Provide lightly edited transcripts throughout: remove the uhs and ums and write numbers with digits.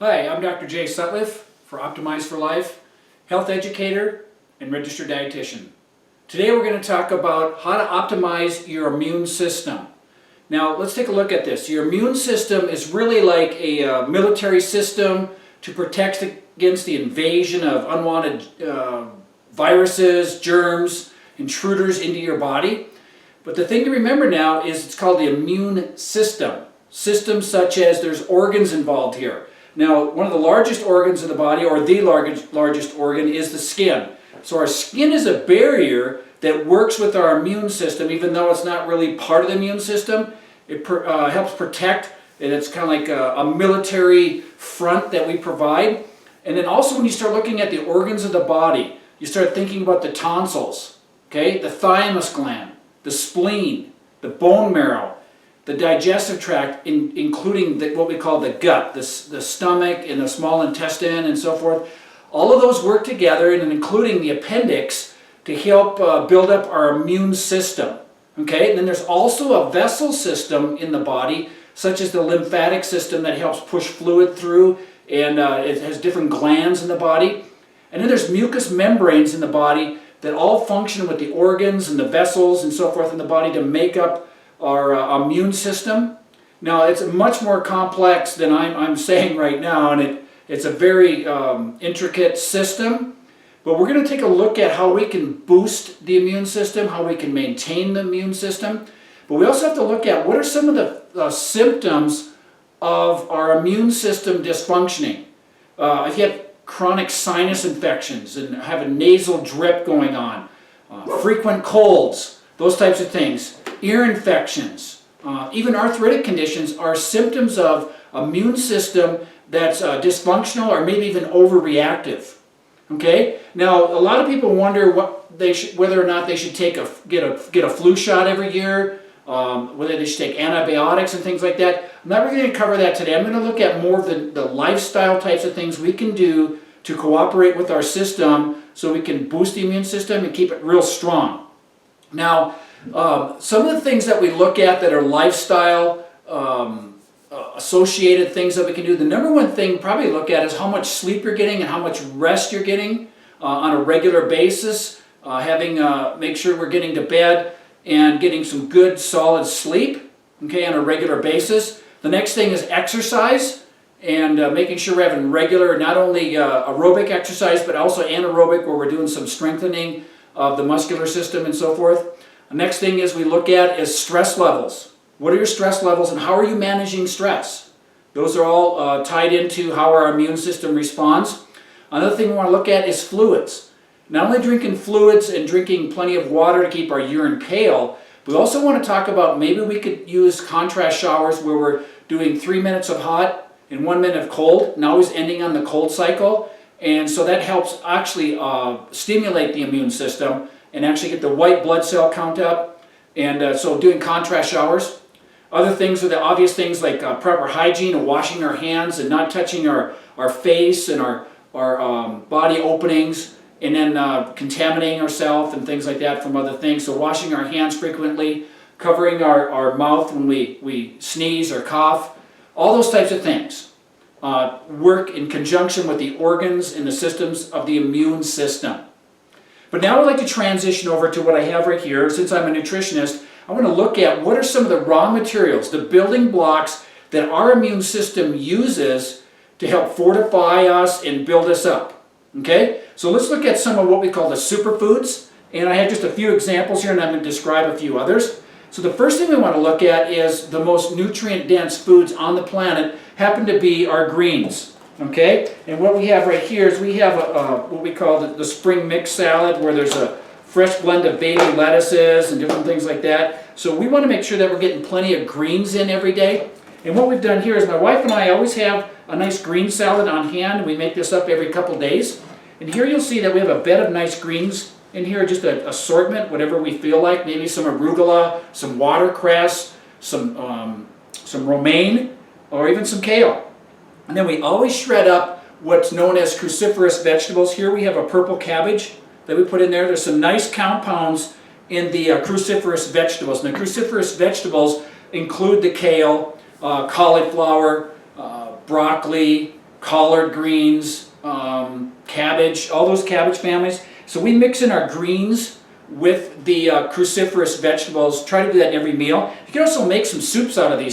Hi, I'm Dr. Jay Sutliffe for Optimize for Life, health educator and registered dietitian. Today we're going to talk about how to optimize your immune system. Now let's take a look at this. Your immune system is really like a military system to protect against the invasion of unwanted viruses, germs, intruders into your body. But the thing to remember now is it's called the immune system. Systems such as there's organs involved here. Now, one of the largest organs in the body, or the largest organ, is the skin. So our skin is a barrier that works with our immune system, even though it's not really part of the immune system. It helps protect, and it's kind of like a military front that we provide. And then also when you start looking at the organs of the body, you start thinking about the tonsils, okay? The thymus gland, the spleen, the bone marrow, the digestive tract, including what we call the gut, the stomach and the small intestine and so forth. All of those work together, and including the appendix, to help build up our immune system. Okay? And then there's also a vessel system in the body, such as the lymphatic system that helps push fluid through, and it has different glands in the body. And then there's mucous membranes in the body that all function with the organs and the vessels and so forth in the body to make up our immune system. Now, it's much more complex than I'm saying right now, and it's a very intricate system. But we're going to take a look at how we can boost the immune system, how we can maintain the immune system. But we also have to look at what are some of the symptoms of our immune system dysfunctioning. If you have chronic sinus infections and have a nasal drip going on, frequent colds, those types of things, ear infections, even arthritic conditions are symptoms of immune system that's dysfunctional or maybe even overreactive. Okay? Now, a lot of people wonder whether or not they should get a flu shot every year, whether they should take antibiotics and things like that. I'm not really going to cover that today. I'm going to look at more of the lifestyle types of things we can do to cooperate with our system so we can boost the immune system and keep it real strong. Now, some of the things that we look at that are lifestyle associated things that we can do, the number one thing probably to look at is how much sleep you're getting and how much rest you're getting on a regular basis. Make sure we're getting to bed and getting some good solid sleep, okay, on a regular basis. The next thing is exercise, and making sure we're having regular, not only aerobic exercise, but also anaerobic, where we're doing some strengthening of the muscular system and so forth. The next thing we look at is stress levels. What are your stress levels and how are you managing stress? Those are all tied into how our immune system responds. Another thing we want to look at is fluids. Not only drinking fluids and drinking plenty of water to keep our urine pale, we also want to talk about maybe we could use contrast showers where we're doing 3 minutes of hot and 1 minute of cold, and always ending on the cold cycle. And so that helps actually stimulate the immune system and actually get the white blood cell count up. And so doing contrast showers. Other things are the obvious things like proper hygiene and washing our hands and not touching our face and our body openings, and then contaminating ourselves and things like that from other things. So washing our hands frequently, covering our mouth when we sneeze or cough, all those types of things work in conjunction with the organs and the systems of the immune system. But now I'd like to transition over to what I have right here. Since I'm a nutritionist, I want to look at what are some of the raw materials, the building blocks that our immune system uses to help fortify us and build us up. Okay? So let's look at some of what we call the superfoods. And I have just a few examples here, and I'm going to describe a few others. So the first thing we want to look at is the most nutrient-dense foods on the planet happen to be our greens. Okay? And what we have right here is we have what we call the spring mix salad, where there's a fresh blend of baby lettuces and different things like that. So we want to make sure that we're getting plenty of greens in every day. And what we've done here is my wife and I always have a nice green salad on hand. We make this up every couple days. And here you'll see that we have a bed of nice greens in here, just an assortment, whatever we feel like. Maybe some arugula, some watercress, some romaine, or even some kale. And then we always shred up what's known as cruciferous vegetables. Here we have a purple cabbage that we put in there. There's some nice compounds in the cruciferous vegetables. And the cruciferous vegetables include the kale, cauliflower, broccoli, collard greens, cabbage, all those cabbage families. So we mix in our greens with the cruciferous vegetables. Try to do that in every meal. You can also make some soups out of the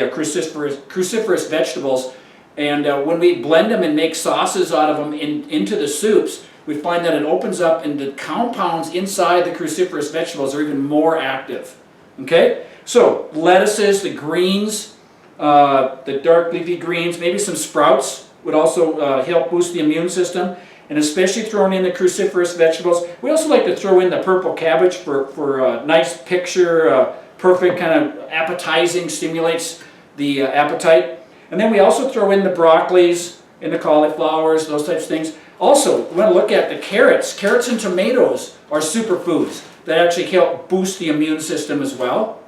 cruciferous vegetables. And when we blend them and make sauces out of them into the soups, we find that it opens up and the compounds inside the cruciferous vegetables are even more active. Okay? So lettuces, the greens, the dark leafy greens, maybe some sprouts would also help boost the immune system. And especially throwing in the cruciferous vegetables. We also like to throw in the purple cabbage for a nice picture, perfect kind of appetizing, stimulates the appetite. And then we also throw in the broccolis and the cauliflowers, those types of things. Also, we want to look at the carrots. Carrots and tomatoes are superfoods that actually help boost the immune system as well.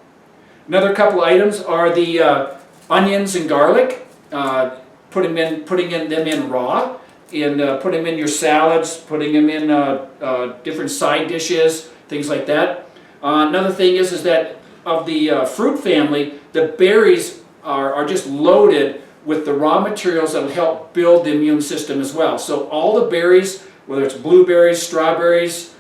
Another couple items are the onions and garlic. Putting them in raw. Put them in your salads, putting them in different side dishes, things like that. Another thing is that of the fruit family, the berries are just loaded with the raw materials that will help build the immune system as well. So all the berries, whether it's blueberries, strawberries,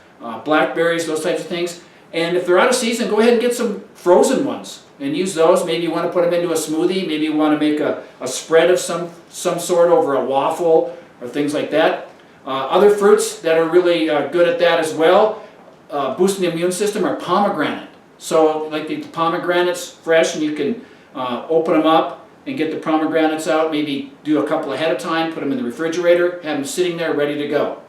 blackberries, those types of things, and if they're out of season, go ahead and get some frozen ones and use those. Maybe you want to put them into a smoothie, maybe you want to make a spread of some sort over a waffle, or things like that. Other fruits that are really good at that as well, boosting the immune system, are pomegranate. So like the pomegranates fresh, and you can open them up and get the pomegranates out, maybe do a couple ahead of time, put them in the refrigerator, have them sitting there ready to go.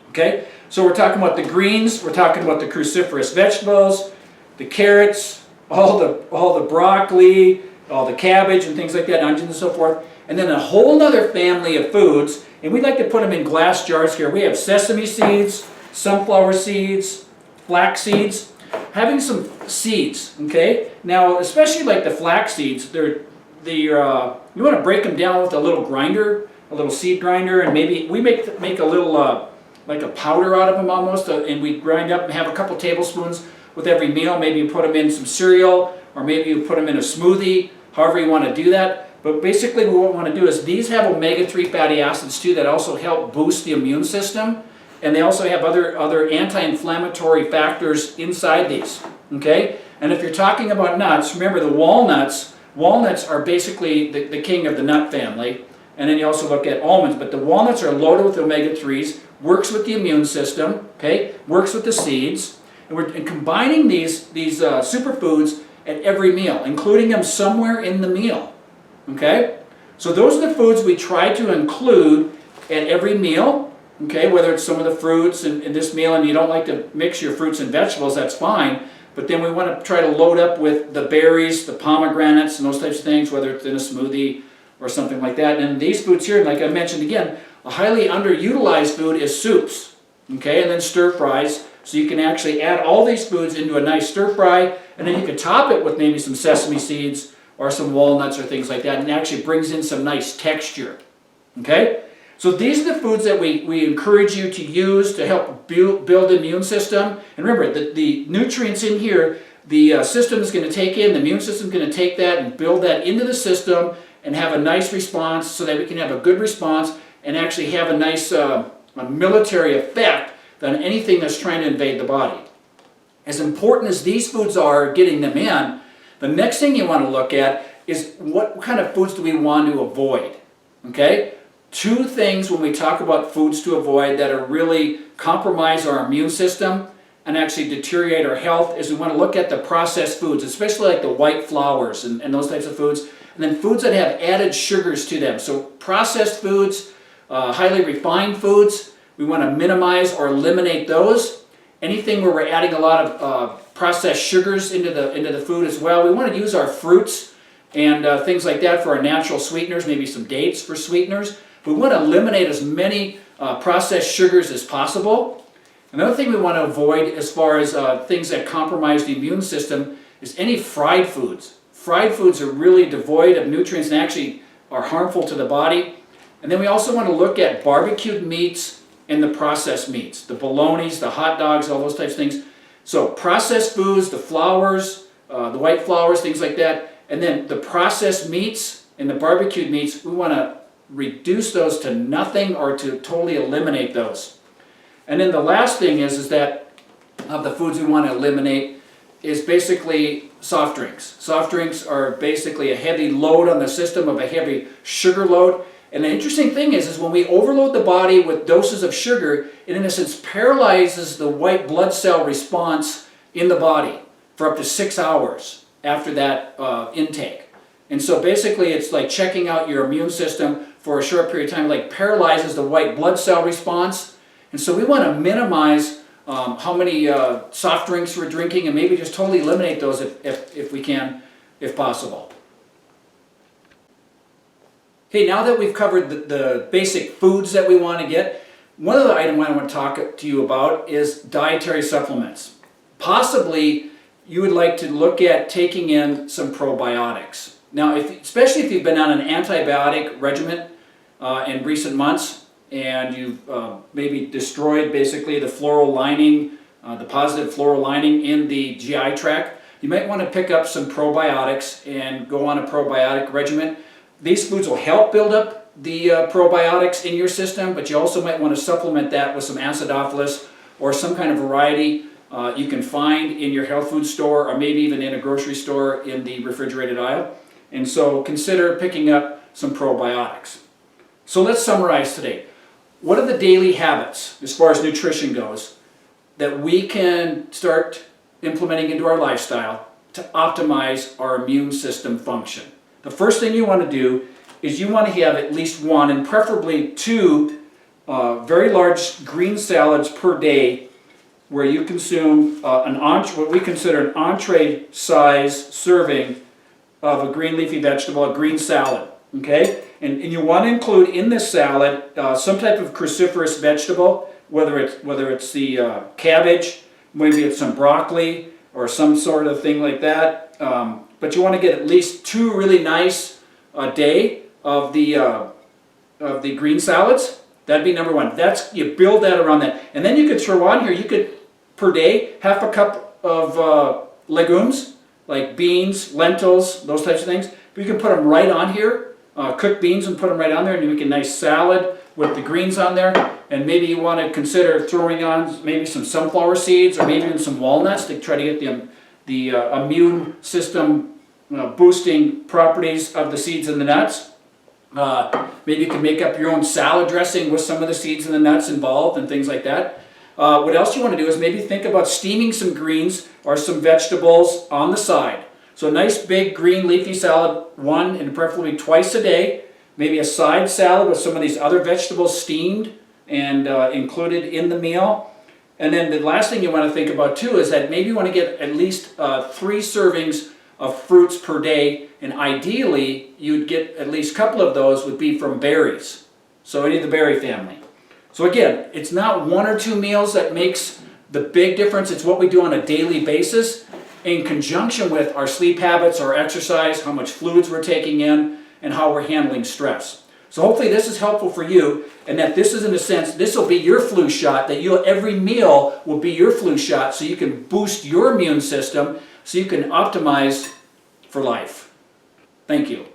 Okay, so we're talking about the greens, we're talking about the cruciferous vegetables, the carrots, all the broccoli, all the cabbage and things like that, onions and so forth, and then a whole other family of foods. And we like to put them in glass jars here. We have sesame seeds, sunflower seeds, flax seeds. Having some seeds, okay? Now, especially like the flax seeds, you want to break them down with a little grinder, a little seed grinder, and maybe we make a little like a powder out of them almost, and we grind up and have a couple tablespoons with every meal. Maybe you put them in some cereal, or maybe you put them in a smoothie, however you want to do that. But basically what we want to do is these have omega-3 fatty acids too that also help boost the immune system. And they also have other anti-inflammatory factors inside these. Okay? And if you're talking about nuts, remember the walnuts are basically the king of the nut family. And then you also look at almonds. But the walnuts are loaded with omega-3s, works with the immune system, okay? Works with the seeds. And we're combining these superfoods at every meal, including them somewhere in the meal. Okay? So those are the foods we try to include at every meal. Okay? Whether it's some of the fruits in this meal and you don't like to mix your fruits and vegetables, that's fine. But then we want to try to load up with the berries, the pomegranates, and those types of things, whether it's in a smoothie or something like that. And these foods here, like I mentioned again, a highly underutilized food is soups. Okay? And then stir fries. So you can actually add all these foods into a nice stir fry, and then you can top it with maybe some sesame seeds or some walnuts or things like that, and it actually brings in some nice texture. Okay? So these are the foods that we encourage you to use to help build the immune system. And remember, the nutrients in here, the system is going to take in, the immune system is going to take that and build that into the system and have a nice response so that we can have a good response and actually have a nice a military effect on anything that's trying to invade the body. As important as these foods are getting them in, the next thing you want to look at is what kind of foods do we want to avoid. Okay? Two things when we talk about foods to avoid that are really compromise our immune system and actually deteriorate our health is we want to look at the processed foods, especially like the white flours and those types of foods, and then foods that have added sugars to them. So processed foods, highly refined foods, we want to minimize or eliminate those. Anything where we're adding a lot of processed sugars into the food as well. We want to use our fruits and things like that for our natural sweeteners, maybe some dates for sweeteners. We want to eliminate as many processed sugars as possible. Another thing we want to avoid as far as things that compromise the immune system is any fried foods. Fried foods are really devoid of nutrients and actually are harmful to the body. And then we also want to look at barbecued meats and the processed meats, the bolognas, the hot dogs, all those types of things. So processed foods, the flours, the white flours, things like that, and then the processed meats and the barbecued meats, we want to reduce those to nothing or to totally eliminate those. And then the last thing is that of the foods we want to eliminate is basically soft drinks. Soft drinks are basically a heavy load on the system, of a heavy sugar load. And the interesting thing is when we overload the body with doses of sugar, it in a sense paralyzes the white blood cell response in the body for up to 6 hours after that intake. And so basically it's like checking out your immune system for a short period of time, like paralyzes the white blood cell response. And so we want to minimize how many soft drinks we're drinking, and maybe just totally eliminate those if we can, if possible. Okay, now that we've covered the basic foods that we want to get, one other item I want to talk to you about is dietary supplements. Possibly you would like to look at taking in some probiotics. Now, especially if you've been on an antibiotic regimen in recent months, and you've maybe destroyed basically the floral lining, the positive floral lining in the GI tract, you might want to pick up some probiotics and go on a probiotic regimen. These foods will help build up the probiotics in your system, but you also might want to supplement that with some acidophilus or some kind of variety you can find in your health food store, or maybe even in a grocery store in the refrigerated aisle. And so consider picking up some probiotics. So let's summarize today. What are the daily habits, as far as nutrition goes, that we can start implementing into our lifestyle to optimize our immune system function? The first thing you want to do is you want to have at least one, and preferably two, very large green salads per day, where you consume what we consider an entree size serving of a green leafy vegetable, a green salad. Okay? And you want to include in this salad some type of cruciferous vegetable, whether it's the cabbage, maybe it's some broccoli or some sort of thing like that. But you want to get at least two really nice a day of the green salads. That'd be number one. You build that around that, and then you could throw on here. You could per day half a cup of legumes like beans, lentils, those types of things. But you can put them right on here. Cooked beans and put them right on there, and you make a nice salad with the greens on there. And maybe you want to consider throwing on maybe some sunflower seeds or maybe even some walnuts to try to get the immune system boosting properties of the seeds and the nuts. Maybe you can make up your own salad dressing with some of the seeds and the nuts involved and things like that. What else you want to do is maybe think about steaming some greens or some vegetables on the side. So a nice big green leafy salad, one and preferably twice a day. Maybe a side salad with some of these other vegetables steamed and included in the meal. And then the last thing you want to think about too is that maybe you want to get at least 3 servings of fruits per day, and ideally you'd get at least a couple of those would be from berries. So any of the berry family. So again, it's not 1 or 2 meals that makes the big difference. It's what we do on a daily basis in conjunction with our sleep habits, our exercise, how much fluids we're taking in, and how we're handling stress. So hopefully this is helpful for you, and that this is, in a sense, this will be your flu shot, that every meal will be your flu shot, so you can boost your immune system, so you can optimize for life. Thank you.